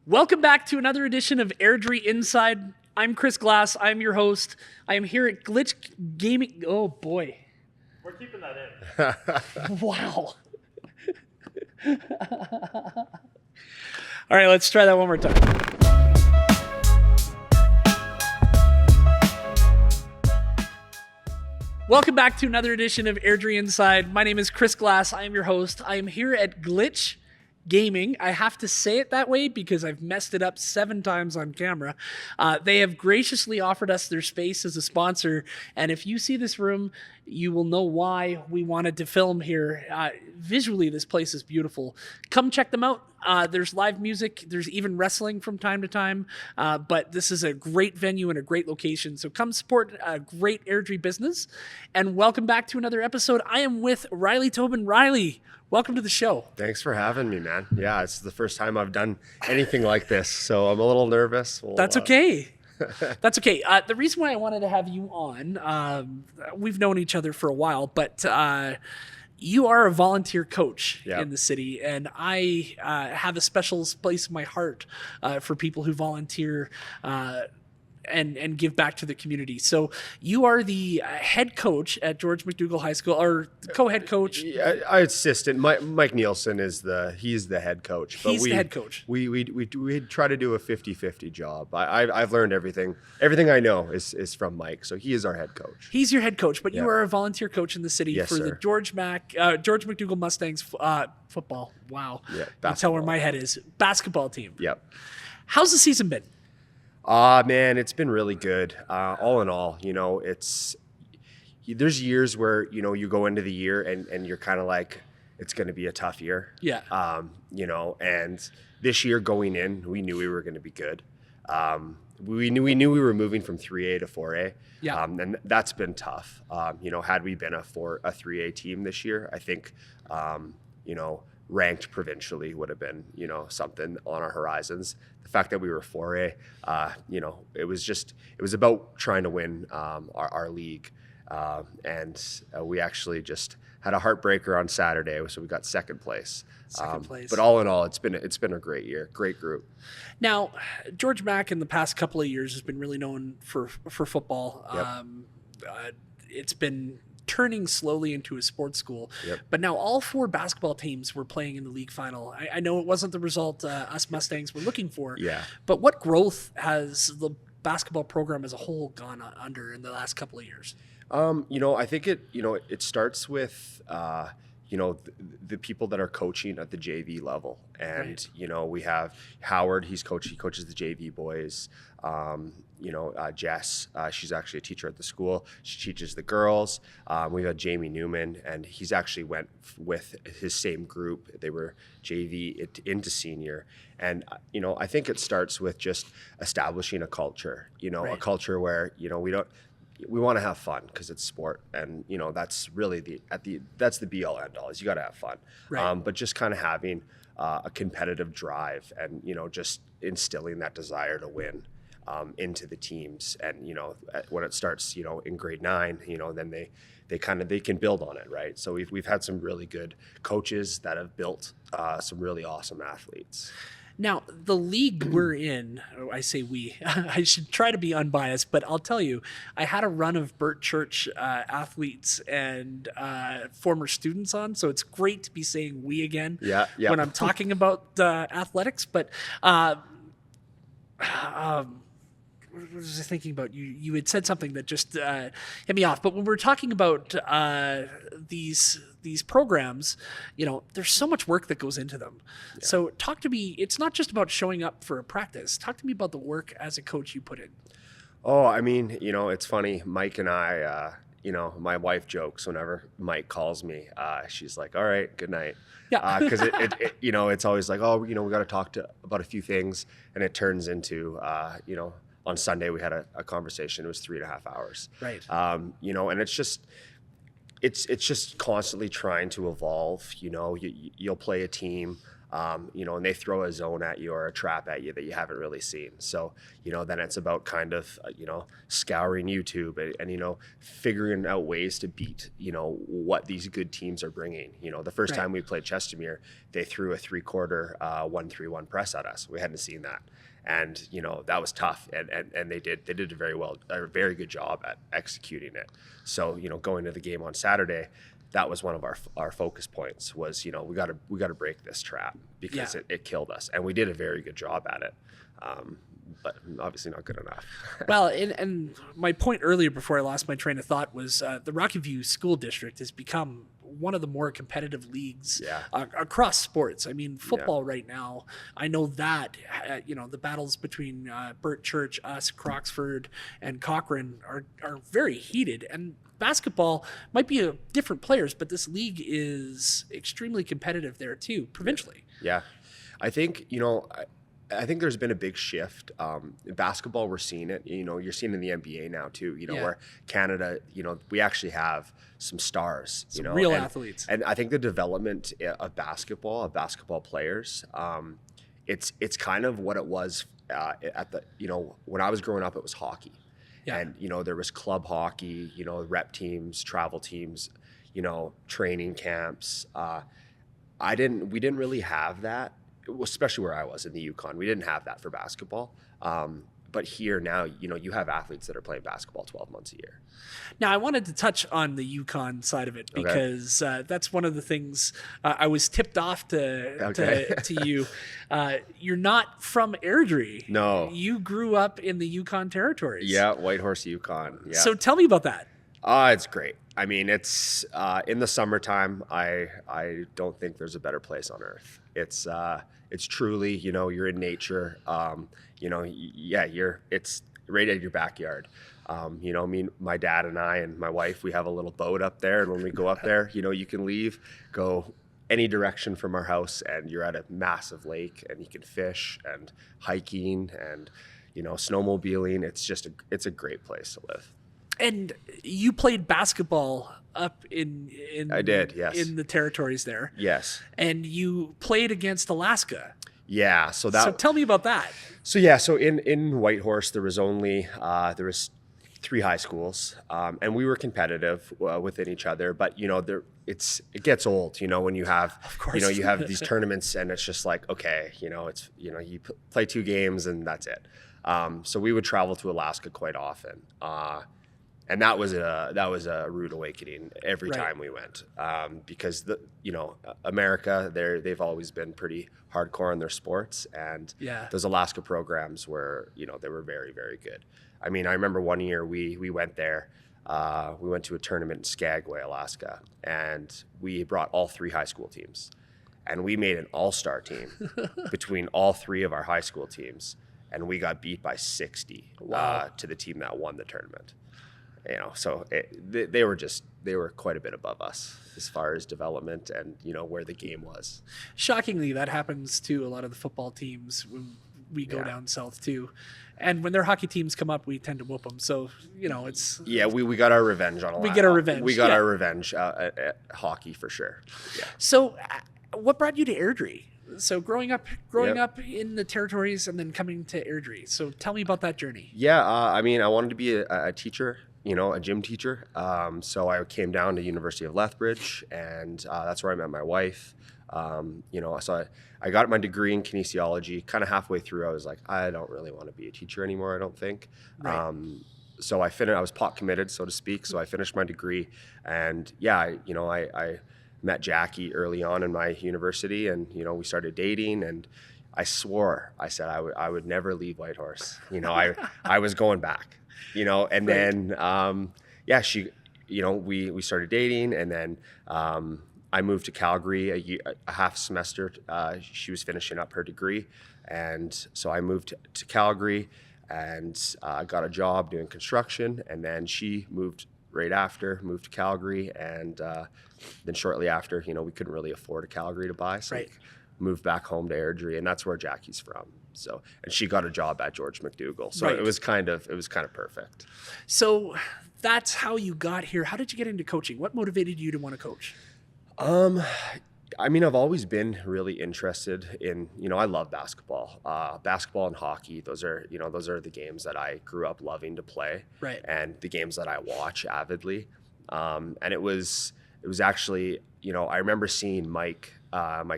Welcome back to another edition of Airdrie Inside. I'm Chris Glass. I'm your host. I am here at Glitch Gaming. Oh boy. We're keeping that in. Wow. All right, let's try that one more time. Welcome back to another edition of Airdrie Inside. My name is Chris Glass. I am your host. I am here at Glitch Gaming. I have to say it that way because I've messed it up 7 times on camera. They have graciously offered us their space as a sponsor, and if you see this room, you will know why we wanted to film here. Visually, this place is beautiful. Come check them out. There's live music. There's even wrestling from time to time. But this is a great venue and a great location. So come support a great Airdrie business. And welcome back to another episode. I am with Riley Tobin. Riley, welcome to the show. Thanks for having me, man. Yeah, it's the first time I've done anything like this, so I'm a little nervous. That's okay. That's okay. The reason why I wanted to have you on, we've known each other for a while, but you are a volunteer coach in the city, and I have a special place in my heart for people who volunteer and give back to the community. So you are the head coach at George McDougall High School, or co-head coach. Our assistant, Mike Nielsen, he's the head coach. He's the head coach. We try to do a 50-50 job. I've learned everything I know is from Mike, so he is our head coach. He's your head coach, but you are a volunteer coach in the city for the George McDougall Mustangs football. Wow. Yeah, that's how where my head is. Basketball team. Yep. How's the season been? Man, it's been really good. All in all, there's years where, you go into the year and you're kind of like, it's going to be a tough year. Yeah. And this year going in, we knew we were going to be good. We knew we were moving from 3A to 4A. Yeah. And that's been tough. Had we been a 3A team this year, I think, ranked provincially would have been, something on our horizons. The fact that we were 4A, it was about trying to win our league. And we actually just had a heartbreaker on Saturday, so we got second place. But all in all, it's been a great year, great group. Now, George Mac in the past couple of years has been really known for football. Yep. It's been turning slowly into a sports school. Yep. But now all 4 basketball teams were playing in the league final. I know it wasn't the result us Mustangs were looking for. Yeah. But what growth has the basketball program as a whole gone under in the last couple of years? I think it starts with the people that are coaching at the JV level, and right. We have Howard. He coaches the JV boys. Jess, she's actually a teacher at the school. She teaches the girls. We have Jamie Newman, and he's actually went with his same group. They were JV into senior. And, I think it starts with just establishing a culture, right. a culture where, we want to have fun because it's sport. And, that's really that's the be all end all is you got to have fun. Right. But just kind of having a competitive drive and, just instilling that desire to win. Into the teams, and when it starts in grade 9, then they can build on it, right? So we've had some really good coaches that have built some really awesome athletes. Now, the league we're in, I say we, I should try to be unbiased, but I'll tell you, I had a run of Burt Church athletes and former students on, so it's great to be saying we again when I'm talking about athletics. But what was I thinking about? You had said something that just hit me off. But when we're talking about these programs, there's so much work that goes into them. Yeah. So talk to me. It's not just about showing up for a practice. Talk to me about the work as a coach you put in. Oh, I mean, it's funny. Mike and I, my wife jokes whenever Mike calls me. She's like, "All right, good night." Yeah. Because it's always like, "Oh, we got to talk about a few things," and it turns into, on Sunday we had a conversation. It was 3.5 hours. Right. And it's just constantly trying to evolve. You'll play a team. and they throw a zone at you or a trap at you that you haven't really seen. So, then it's about kind of, scouring YouTube and figuring out ways to beat, what these good teams are bringing. The first time we played Chestermere, they threw a 3-quarter 1-3-1 press at us. We hadn't seen that. And, that was tough. And they did a very good job at executing it. So, going to the game on Saturday, that was one of our focus points was, we got to break this trap because it killed us. And we did a very good job at it. But obviously not good enough. Well, and my point earlier before I lost my train of thought was the Rocky View School District has become one of the more competitive leagues across sports. I mean, football right now, I know that, the battles between Burt Church, us, Croxford, and Cochrane are very heated. And basketball might be different players, but this league is extremely competitive there too, provincially. Yeah. I think, I think there's been a big shift. In basketball, we're seeing it. You're seeing it in the NBA now too. Where Canada, we actually have some stars. Some real athletes. And I think the development of basketball players, it's kind of what it was at the when I was growing up. It was hockey, and there was club hockey. Rep teams, travel teams, training camps. We didn't really have that. Especially where I was in the Yukon, we didn't have that for basketball. But here now, you have athletes that are playing basketball 12 months a year. Now, I wanted to touch on the Yukon side of it because that's one of the things I was tipped off to you. You're not from Airdrie. No. You grew up in the Yukon territories. Yeah, Whitehorse, Yukon. Yeah. So tell me about that. It's great. I mean, it's in the summertime. I don't think there's a better place on earth. It's truly, you're in nature. It's right at your backyard. My dad and I and my wife, we have a little boat up there, and when we go up there, you can go any direction from our house, and you're at a massive lake, and you can fish and hiking and snowmobiling. It's a great place to live. And you played basketball up in I did, yes, in the territories there. Yes. And you played against Alaska. Yeah. So tell me about that. So in Whitehorse there was only 3 high schools, and we were competitive within each other. But it gets old. When you have you have these tournaments, and it's just like, okay, you play 2 games and that's it. So we would travel to Alaska quite often. And that was a rude awakening every time we went, because America, they've always been pretty hardcore in their sports, and those Alaska programs were they were very, very good. I mean, I remember one year we went there, we went to a tournament in Skagway, Alaska, and we brought all 3 high school teams, and we made an all-star team between all 3 of our high school teams, and we got beat by 60 to the team that won the tournament. So they were quite a bit above us as far as development and, where the game was. Shockingly, that happens to a lot of the football teams when we go down south too. And when their hockey teams come up, we tend to whoop them. So, it's... Yeah, we got our revenge on a lot. We get our revenge. We got our revenge at hockey for sure. Yeah. So what brought you to Airdrie? So growing up in the territories and then coming to Airdrie. So tell me about that journey. Yeah, I wanted to be a teacher. A gym teacher. So I came down to University of Lethbridge, and that's where I met my wife. So I got my degree in kinesiology. Kind of halfway through, I was like, I don't really want to be a teacher anymore, I don't think. Right. So I was pot committed, so to speak. So I finished my degree, and I met Jackie early on in my university, and we started dating, and I swore, I said I would never leave Whitehorse. I was going back. And then, we started dating, and then I moved to Calgary a half semester. She was finishing up her degree, and so I moved to Calgary and got a job doing construction, and then she moved to Calgary, and then shortly after, we couldn't really afford a Calgary to buy, so we moved back home to Airdrie, and that's where Jackie's from. So, and she got a job at George McDougall. So it was kind of perfect. So that's how you got here. How did you get into coaching? What motivated you to want to coach? I mean, I've always been really interested in, I love basketball. Basketball and hockey, those are the games that I grew up loving to play. Right. And the games that I watch avidly. And it was actually, I remember seeing Mike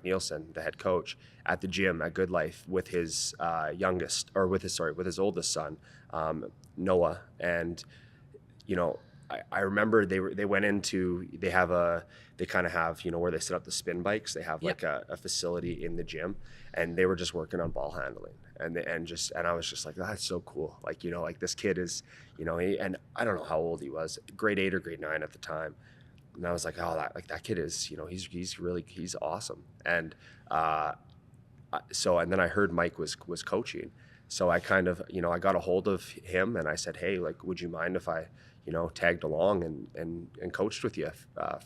Nielsen, the head coach, at the gym at Good Life with his with his oldest son, Noah. And, I remember they went into, they kind of have, where they set up the spin bikes. They have like a facility in the gym, and they were just working on ball handling. And I was just like, that's so cool. Like, like this kid is, and I don't know how old he was, grade 8 or grade 9 at the time. And I was like, oh, that kid is, he's awesome. And and then I heard Mike was coaching. So I kind of, I got a hold of him and I said, hey, like, would you mind if I, tagged along and coached with you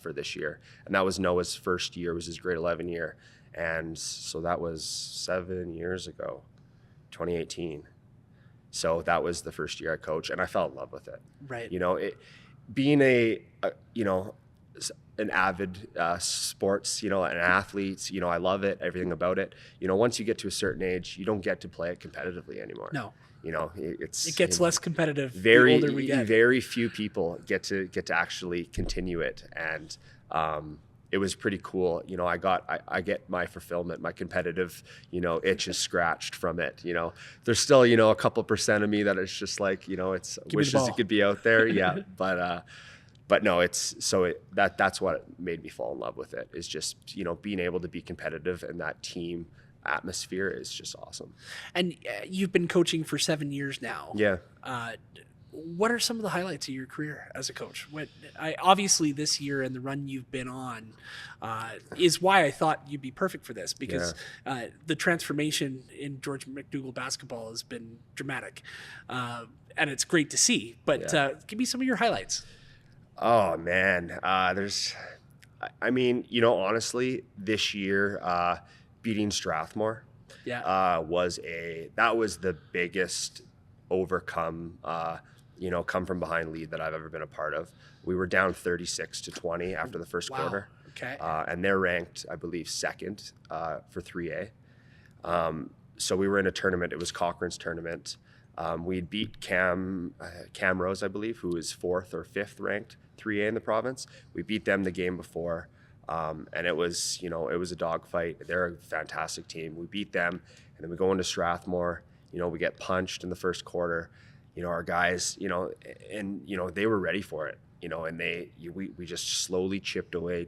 for this year? And that was Noah's first year, was his grade 11 year. And so that was 7 years ago, 2018. So that was the first year I coached, and I fell in love with it. Right. Being an avid sports, an athlete, I love it, everything about it. Once you get to a certain age, you don't get to play it competitively anymore. No. It gets less competitive the older we get. Very few people get to actually continue it, and it was pretty cool. I get my fulfillment, my competitive, itch is scratched from it. There's still, a couple % of me that it's just like, it's wishes it could be out there. Yeah. But no, that's what made me fall in love with it, is just, being able to be competitive, and that team atmosphere is just awesome. And you've been coaching for 7 years now. Yeah. What are some of the highlights of your career as a coach? Obviously this year and the run you've been on is why I thought you'd be perfect for this, because the transformation in George McDougall basketball has been dramatic, and it's great to see. But give me some of your highlights. Oh man, honestly, this year, beating Strathmore, was the biggest overcome, come from behind lead that I've ever been a part of. We were down 36-20 after the first quarter. Okay. And they're ranked, I believe, second for 3A. So we were in a tournament. It was Cochrane's tournament. We'd beat Cam Rose, I believe, who is 4th or 5th ranked 3A in the province. We beat them the game before. And it was a dogfight. They're a fantastic team. We beat them, and then we go into Strathmore. We get punched in the first quarter. Our guys, they were ready for it. And we just slowly chipped away,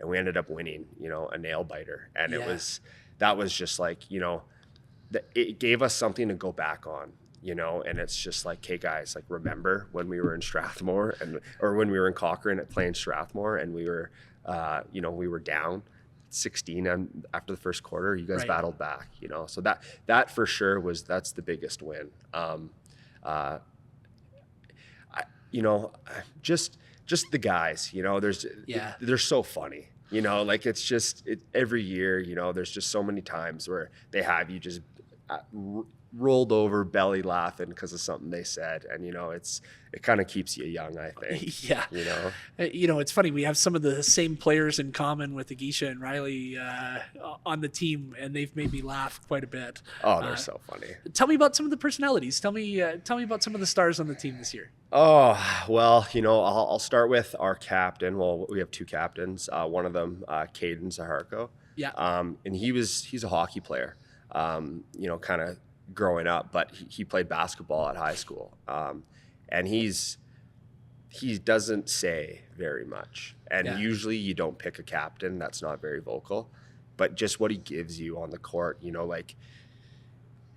and we ended up winning. A nail biter, and that was just like, it gave us something to go back on. And it's just like, hey guys, like, remember when we were in Strathmore or when we were in Cochrane at playing Strathmore, and we were, we were down 16 after the first quarter. You guys battled back, so that for sure that's the biggest win. Just the guys, they're so funny. Like, it's just every year, there's just so many times where they have you just rolled over, belly laughing because of something they said, and it kind of keeps you young, I think. Yeah. It's funny, we have some of the same players in common with Agisha and Riley on the team, and they've made me laugh quite a bit. Oh, they're so funny. Tell me about some of the personalities. Tell me about some of the stars on the team this year. Oh, well, I'll start with our captain. Well, we have 2 captains. One of them, Caden Zaharko. Yeah. And he's a hockey player, kind of growing up, but he played basketball at high school. And he doesn't say very much. And usually you don't pick a captain that's not very vocal, but just what he gives you on the court, like,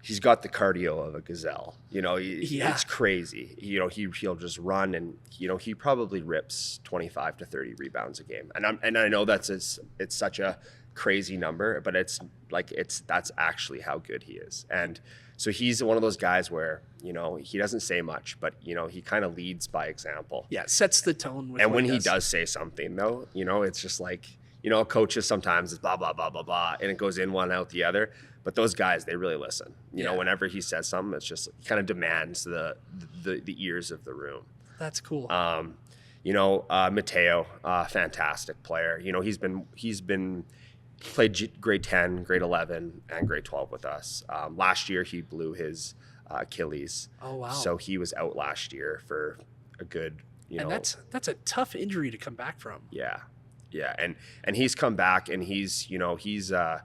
he's got the cardio of a gazelle. It's crazy. He'll just run, and he probably rips 25 to 30 rebounds a game. And I know it's such a crazy number, but that's actually how good he is. And so he's one of those guys where he doesn't say much, but he kind of leads by example. Yeah, sets the tone with and what when he does say something, though, it's just like, coaches sometimes it's blah blah blah blah blah, and it goes in one out the other, but those guys, they really listen. Whenever he says something, it's just kind of demands the ears of the room. That's cool. Mateo, fantastic player. He's been played grade 10, grade 11, and grade 12 with us. Last year he blew his Achilles. Oh wow! So he was out last year for a good, and that's a tough injury to come back from. Yeah, and he's come back, and he's a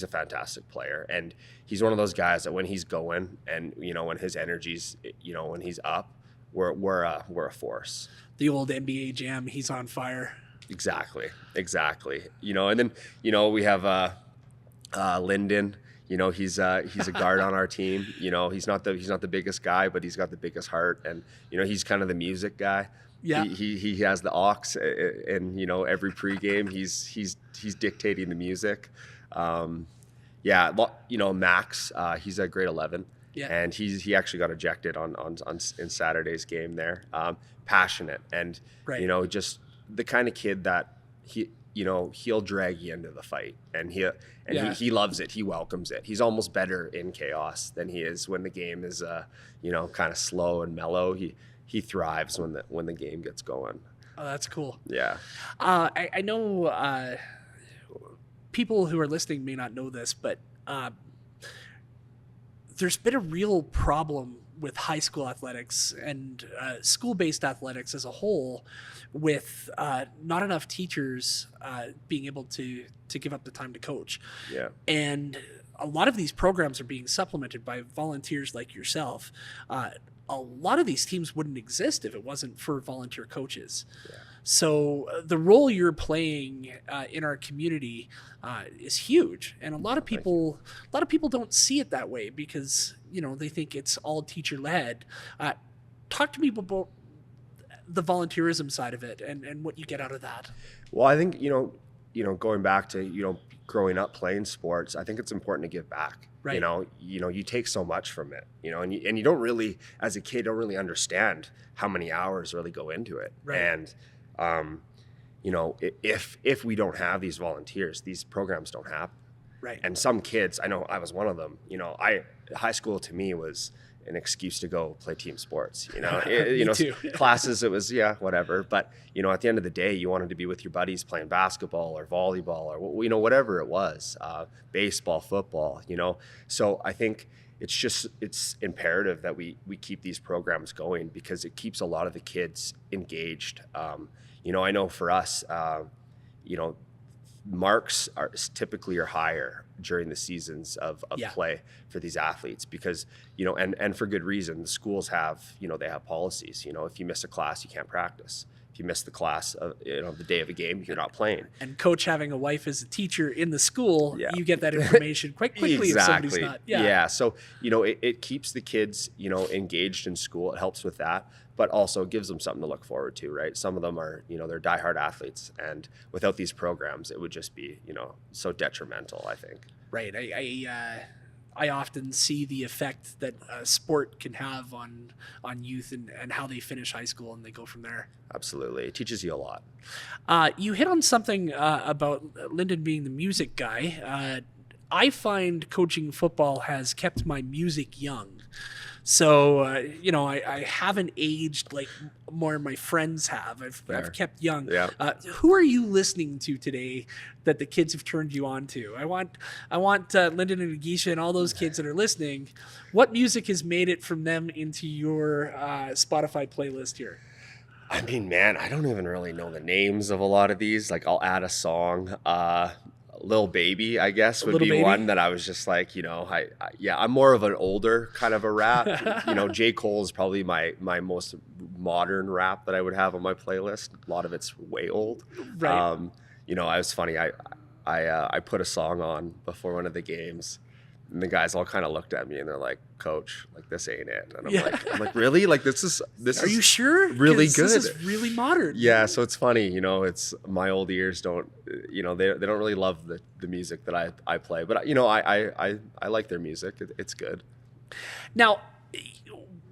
fantastic player, and he's one of those guys that when he's going, and when his energy's, when he's up, we're a force. The old NBA Jam, he's on fire. Exactly. And then we have Lyndon. He's a guard on our team. He's not the biggest guy, but he's got the biggest heart, and he's kind of the music guy. Yeah. He has the aux, and every pregame he's dictating the music. Max, he's at grade 11. Yeah. And he actually got ejected in Saturday's game there. Passionate, and right. Just the kind of kid that he'll drag you into the fight, and he loves it. He welcomes it. He's almost better in chaos than he is when the game is kind of slow and mellow. He thrives when the game gets going. Oh, that's cool. Yeah. I know people who are listening may not know this, but there's been a real problem with high school athletics and school-based athletics as a whole, with not enough teachers being able to give up the time to coach. Yeah. And a lot of these programs are being supplemented by volunteers like yourself. A lot of these teams wouldn't exist if it wasn't for volunteer coaches. Yeah. So the role you're playing in our community is huge, and a lot of people don't see it that way because they think it's all teacher led. Talk to me about the volunteerism side of it and what you get out of that. Well, I think going back to growing up playing sports, I think it's important to give back. Right. You take so much from it, and you don't really, as a kid, don't really understand how many hours really go into it. Right. And if we don't have these volunteers, these programs don't happen. Right. And some kids, I know I was one of them. High school to me was an excuse to go play team sports. Me too. Classes, it was whatever. But at the end of the day, you wanted to be with your buddies playing basketball or volleyball or whatever it was, baseball, football. So I think it's imperative that we keep these programs going because it keeps a lot of the kids engaged. I know for us, marks are typically higher during the seasons of play for these athletes because, and for good reason. The schools have, they have policies. If you miss a class, you can't practice. If you miss the class, the day of a game, you're not playing. And coach having a wife as a teacher in the school, you get that information quite quickly Exactly. if somebody's not. Yeah. So, it keeps the kids, engaged in school. It helps with that, but also gives them something to look forward to, right? Some of them are, they're diehard athletes, and without these programs, it would just be, so detrimental, I think. Right. I often see the effect that sport can have on youth and how they finish high school and they go from there. Absolutely. It teaches you a lot. You hit on something about Lyndon being the music guy. I find coaching football has kept my music young. So, I haven't aged like more of my friends have. I've kept young. Yeah. Who are you listening to today that the kids have turned you on to? I want Lyndon and Agisha and all those kids that are listening. What music has made it from them into your Spotify playlist here? I mean, man, I don't even really know the names of a lot of these. Like, I'll add a song. Lil Baby, I guess, would be one that I was just like, I'm more of an older kind of a rap. J. Cole is probably my most modern rap that I would have on my playlist. A lot of it's way old. Right. I was funny. I put a song on before one of the games, and the guys all kind of looked at me and they're like, "Coach, like this ain't it." And I'm like, really? Like this is Are you sure? Really good. This is really modern. Yeah, so it's funny, it's my old ears don't, they don't really love the music that I play, but I like their music. It's good. Now,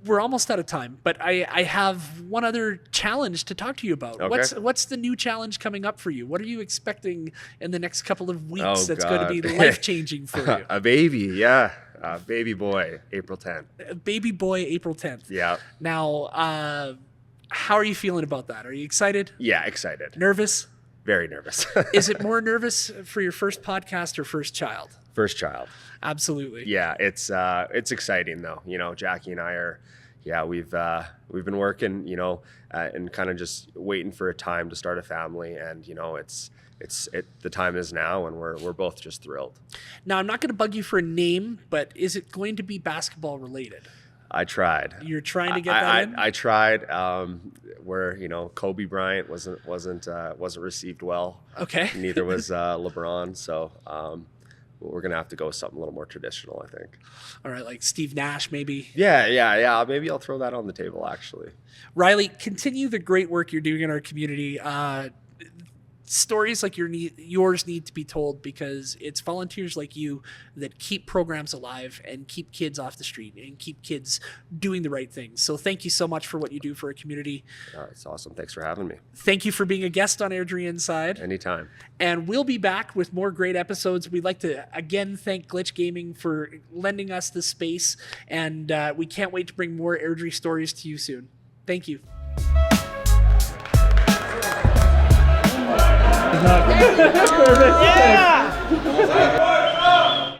we're almost out of time, but I have one other challenge to talk to you about. Okay. What's the new challenge coming up for you? What are you expecting in the next couple of weeks Oh, that's God. going to be life-changing for you? A baby, yeah. Baby boy, April 10th. Baby boy, April 10th. Yeah. Now, How are you feeling about that? Are you excited? Yeah, excited. Nervous? Very nervous. Is it more nervous for your first podcast or first child? First child. Absolutely. Yeah, it's exciting though. You know, Jackie and I are, we've been working, and kind of just waiting for a time to start a family, and the time is now, and we're both just thrilled. Now, I'm not going to bug you for a name, but is it going to be basketball related? I tried. You're trying to get that in? I tried. Where Kobe Bryant wasn't received well. Okay. Neither was LeBron. So we're gonna have to go with something a little more traditional, I think. All right, like Steve Nash, maybe. Yeah. Maybe I'll throw that on the table, actually. Riley, continue the great work you're doing in our community. Stories like yours need to be told, because it's volunteers like you that keep programs alive and keep kids off the street and keep kids doing the right things. So thank you so much for what you do for our community. It's awesome. Thanks for having me. Thank you for being a guest on Airdrie Inside. Anytime. And we'll be back with more great episodes. We'd like to again thank Glitch Gaming for lending us this space, and we can't wait to bring more Airdrie stories to you soon. Thank you. Yeah!